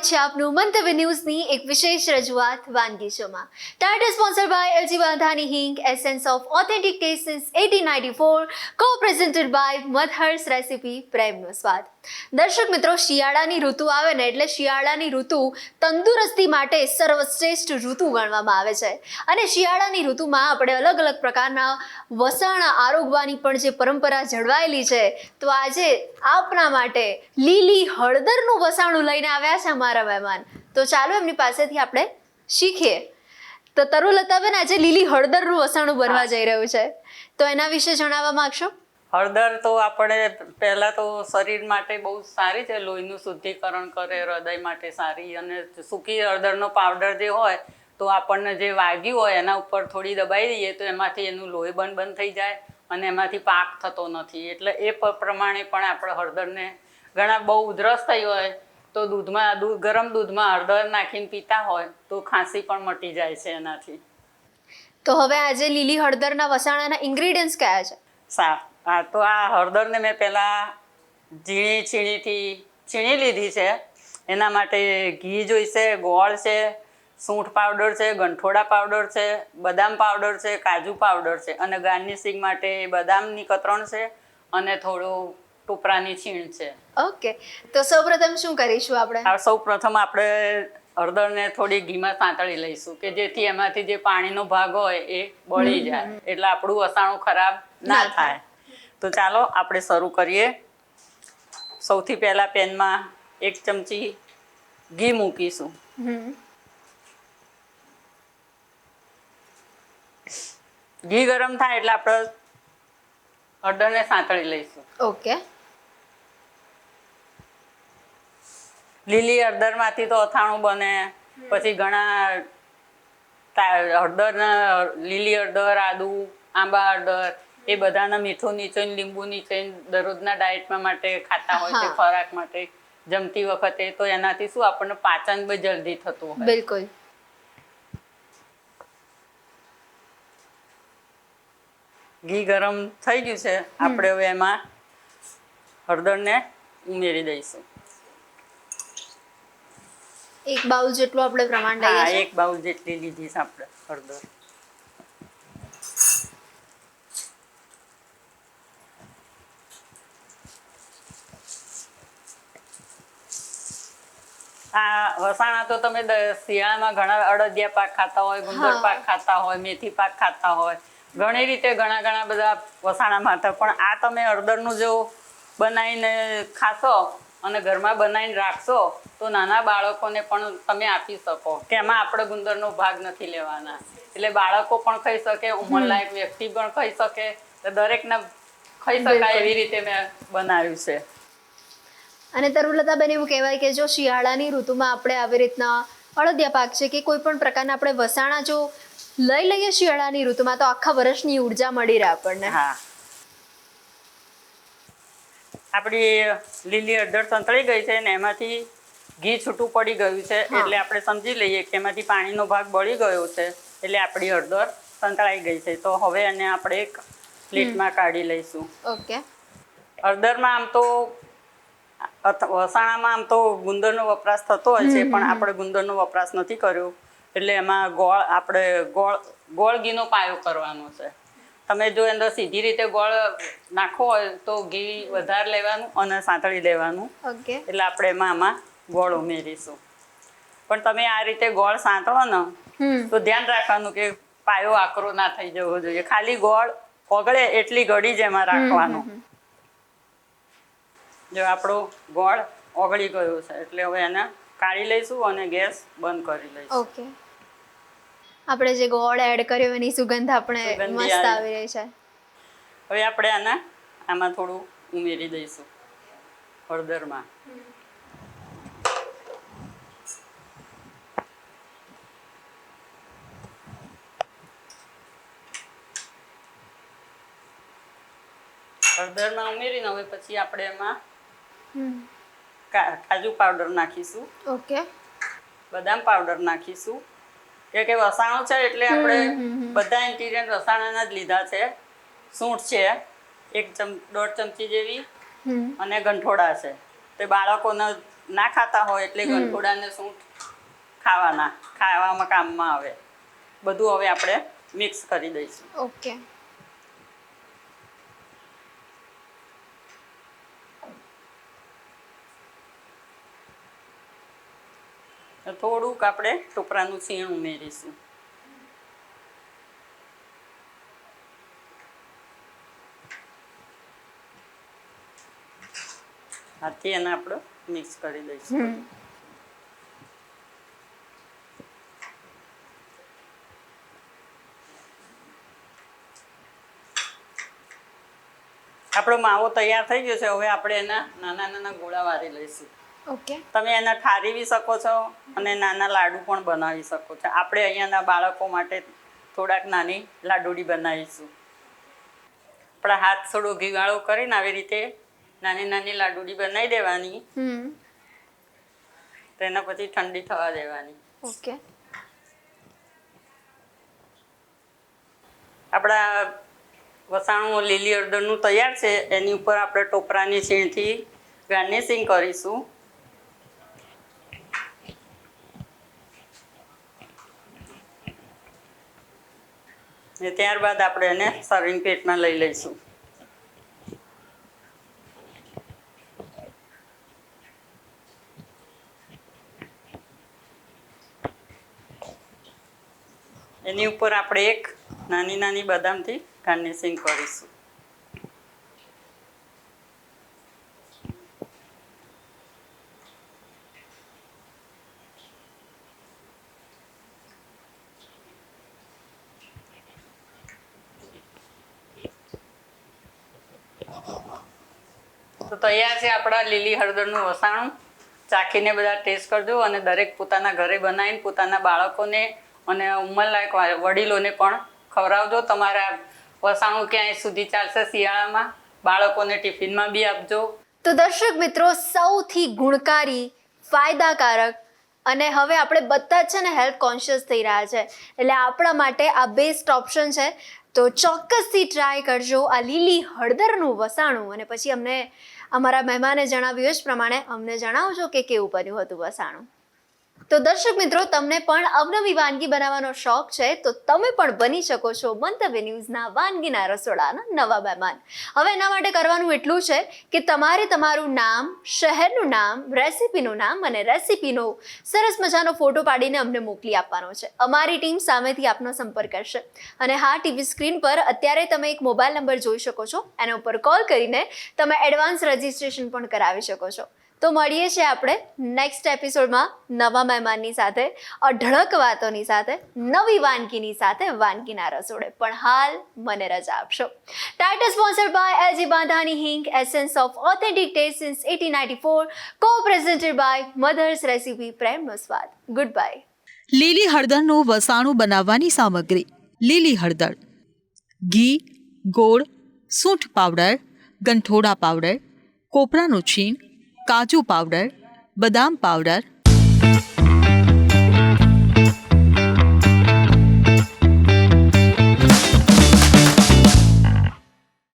સ્વાગત છે આપનું મંતવ્ય ન્યૂઝની એક વિશેષ રજૂઆત વાનગી શોમાં. ટાઇટલ સ્પોન્સર્ડ બાય એલજી વાંધાની હિંગ, essence of authentic test since 1894, કો પ્રેઝન્ટેડ બાય મધર્સ રેસિપી, પ્રેમનો સ્વાદ. દર્શક મિત્રો, શિયાળાની ઋતુ આવે ને એટલે શિયાળાની ઋતુ તંદુરસ્તી માટે સર્વશ્રેષ્ઠ ઋતુ ગણવામાં આવે છે. અને શિયાળાની ઋતુમાં આપણે અલગ અલગ પ્રકારના વસાણા આરોગવાની પણ જે પરંપરા જળવાયેલી છે, તો આજે આપના માટે લીલી હળદરનું વસાણું લઈને આવ્યા છે અમારા મહેમાન. તો ચાલો એમની પાસેથી આપણે શીખીએ. તો તરુલતાબેન, આજે લીલી હળદરનું વસાણું બનવા જઈ રહ્યું છે, તો એના વિશે જણાવવા માંગશો? હળદર તો આપણે પહેલા તો શરીર માટે બહુ સારી છે, લોહીનું શુદ્ધિકરણ કરે, હૃદય માટે સારી. અને સૂકી હળદરનો પાવડર જે હોય તો આપણને જે વાગ્યું હોય એના ઉપર થોડી દબાઈ દઈએ તો એમાંથી એનું લોહી બંધ થઈ જાય અને એમાંથી પાક થતો નથી. એટલે એ પ્રમાણે પણ આપણે હળદરને ઘણા બહુ ઉધરસ થઈ હોય તો ગરમ દૂધમાં હળદર નાખીને પીતા હોય તો ખાંસી પણ મટી જાય છે એનાથી. તો હવે આજે લીલી હળદરના વસાણાના ઇન્ગ્રેડિયન્ટ્સ કયા છે? હા, તો આ હળદરને મેં પહેલાં છીણી લીધી છે. એના માટે ઘી જોઈશે, ગોળ છે, સૂંઠ પાવડર છે, ગંઠોડા પાવડર છે, બદામ પાવડર છે, કાજુ પાવડર છે અને ગાર્નિશિંગ માટે બદામની કતરણ છે અને થોડું ટોપરાની છીણ છે. ઓકે, તો સૌપ્રથમ શું કરીશું આપણે? સૌપ્રથમ આપણે હળદરને થોડી ઘીમાં સાંતળી લઈશું કે જેથી એમાંથી જે પાણીનો ભાગ હોય એ બળી જાય, એટલે આપણું વસાણું ખરાબ ના થાય. તો ચાલો આપણે શરૂ કરીએ. સૌથી પહેલા પેનમાં 1 ચમચી ઘી મૂકીશું. ઘી ગરમ થાય એટલે આપણે હળદરને સાંતળી લઈશું. ઓકે. લીલી હળદરમાંથી તો અથાણું બને, પછી ઘણા લીલી હળદર, આદુ, આંબા હળદર એ બધાના મીઠું નીચોઈને, લીંબુ નીચોઈને દરરોજના ડાયટમાં માટે ખાતા હોય છે, ખોરાક માટે જમતી વખતે. તો એનાથી શું આપણને પાચન બી જલ્દી થતું હોય. બિલકુલ. ઘી ગરમ થઈ ગયું છે, આપણે હવે એમાં હળદરને ઉમેરી દઈશું. 1 બાઉલ જેટલું આપણે પ્રમાણ લઈએ હા, છીએ. 1 બાઉલ જેટલી લીધી છે આપણે હળદર. આ વસાણા તો તમે શિયાળામાં ઘણા અડદિયા પાક ખાતા હોય, ગુંદર પાક ખાતા હોય, મેથી પાક ખાતા હોય, ઘણી રીતે ઘણા બધા વસાણામાં હતા. પણ આ તમે હળદરનું જો બનાવીને ખાશો અને ઘરમાં બનાવીને રાખશો તો નાના બાળકોને પણ તમે આપી શકો કે એમાં આપણે ગુંદરનો ભાગ નથી લેવાના. એટલે બાળકો પણ ખાઈ શકે, ઉંમરલાયક વ્યક્તિ પણ ખાઈ શકે, દરેકને ખાઈ શકાય એવી રીતે મેં બનાવ્યું છે. અને તરુલતાબેન, એવું કહેવાય કે જો શિયાળાની ઋતુમાં આપણે આવી રીતના અડદિયા પાક છે કે કોઈ પણ પ્રકારના આપણે વસાણા જો લઈ લઈએ શિયાળાની ઋતુમાં તો આખા વર્ષની ઉર્જા મળી રહે આપણને. હા, આપણી લીલી હળદર સંતળાઈ ગઈ છે ને એમાંથી ઘી છૂટું પડી ગયું છે, એટલે આપણે સમજી લઈએ કે એમાંથી પાણીનો ભાગ બળી ગયો છે, એટલે આપણી હળદર સંતળાઈ ગઈ છે. તો હવે એને આપણે એક પ્લેટમાં કાઢી લઈશું. ઓકે. હળદરમાં આમ તો વસાણામાં આમ તો ગુંદરનો વપરાશ થતો હોય છે, પણ આપણે ગુંદરનો વપરાશ નથી કર્યો, એટલે એમાં ગોળ ઘીનો પાયો કરવાનો છે. તમે જો અંદર સીધી રીતે ગોળ નાખવો હોય તો ઘી વધારે લેવાનું અને સાંતળી લેવાનું. ઓકે. એટલે આપણે આમાં ગોળ ઉમેરીશું. પણ તમે આ રીતે ગોળ સાંતળો ને તો ધ્યાન રાખવાનું કે પાયો આકરો ના થઈ જવો જોઈએ. ખાલી ગોળ ઓગળે એટલી ઘડી જ એમાં રાખવાનું. જો આપણો ગોળ ઓગળી ગયો છે એટલે હવે એને કાઢી લઈશું અને ગેસ બંધ કરી લઈશું. ઓકે. આપણે જે ગોળ એડ કર્યો એની સુગંધ આપણે મસ્ત આવી રહી છે. હવે આપણે આમાં થોડું ઉમેરી દઈશું હળદરમાં. હળદરમાં ઉમેરીને હવે પછી આપણે એમાં કાજુ પાવડર નાખીશું. ઓકે. બદામ પાવડર નાખીશું. કે વસાણું છે એટલે આપણે બધા ઇન્ગ્રેડિયન્ટ વસાણાના જ લીધા છે. સૂંઠ છે 1.5 ચમચી જેવી અને ગંઠોડા છે. તે બાળકોને ના ખાતા હોય એટલે ગંઠોડા ને સૂંઠ ખાવામાં કામમાં આવે. બધું હવે આપણે મિક્સ કરી દઈશું. ઓકે. થોડુંક આપણે ટોપરાનું છીણ ઉમેરીશું. હાથથી એને આપણે મિક્સ કરી દઈશું. આપણો માવો તૈયાર થઈ ગયો છે. હવે આપણે એના નાના નાના ગોળા વારી લઈશું. ઓકે. તમે એના ઠારીવી શકો છો અને નાના લાડુ પણ બનાવી શકો છો. આપણે અહીંયાના બાળકો માટે થોડાક નાની લાડુડી બનાવીશું. આપણા હાથ થોડો ઘીવાળો કરીને આવી રીતે નાની નાની લાડુડી બનાવી દેવાની. તેના પછી ઠંડી થવા દેવાની. ઓકે. આપણા વસાણું લીલી હળદરનું તૈયાર છે. એની ઉપર આપણે ટોપરાની છીણથી ગાર્નિશિંગ કરીશું. ને ત્યારબાદ આપણે એને સર્વિંગ પ્લેટમાં લઈ લઈશું. એની ઉપર આપણે એક નાની નાની બદામથી ગાર્નિશિંગ કરીશું. તો તૈયાર છે આપણા લીલી હળદરનું વસાણું. ચાખીને બધા ટેસ્ટ કરજો અને દરેક પોતાના ઘરે બનાવીને પોતાના બાળકોને અને ઉંમરલાયક વડીલોને પણ ખવડાવજો. તમારા વસાણું ક્યાંય સુધી ચાલશે શિયાળામાં. બાળકોને ટિફિનમાં બી આપજો. તો દર્શક મિત્રો, સૌથી ગુણકારી, ફાયદાકારક અને હવે આપણે બધા જ છે ને હેલ્થ કોન્શિયસ થઈ રહ્યા છે, એટલે આપણા માટે આ બેસ્ટ ઓપ્શન છે. તો ચોક્કસથી ટ્રાય કરજો આ લીલી હળદરનું વસાણું અને પછી અમને અમારા મહેમાને જણાવ્યું જ પ્રમાણે અમને જણાવજો કે કેવું બન્યું હતું વસાણું. તો દર્શક મિત્રો, તમને પણ અવનવી વાનગી બનાવવાનો શોખ છે તો તમે પણ બની શકો છો મંતવ્ય ન્યૂઝના વાનગીના રસોડાના નવા મહેમાન. હવે એના માટે કરવાનું એટલું છે કે તમારે તમારું નામ, શહેરનું નામ, રેસિપીનું નામ અને રેસિપીનો સરસ મજાનો ફોટો પાડીને અમને મોકલી આપવાનો છે. અમારી ટીમ સામેથી આપનો સંપર્ક કરશે. અને હા, ટીવી સ્ક્રીન પર અત્યારે તમે એક મોબાઈલ નંબર જોઈ શકો છો. એના ઉપર કોલ કરીને તમે એડવાન્સ રજિસ્ટ્રેશન પણ કરાવી શકો છો. તો મળીએ છીએ આપણે નેક્સ્ટ એપિસોડમાં નવા મહેમાનની સાથે, અઢળક વાતોની સાથે, નવી વાનગીની સાથે, વાનગીના રસોડે. પણ હાલ મને રજા આપશો. ટાઇટલ સ્પોન્સર્ડ બાય એલજી બાંધાની હિંગ, essence of authentic test since 1894, કો પ્રેઝન્ટેડ બાય મધર્સ રેસિપી, પ્રેમનો સ્વાદ. Good bye. લીલી હળદરનું વસાણું બનાવવાની સામગ્રી: લીલી હળદર, ઘી, ગોળ, સૂંઠ પાવડર, ગંઠોડા પાવડર, કોપરાનું છીણ, કાજુ પાવડર, બદામ પાવડર,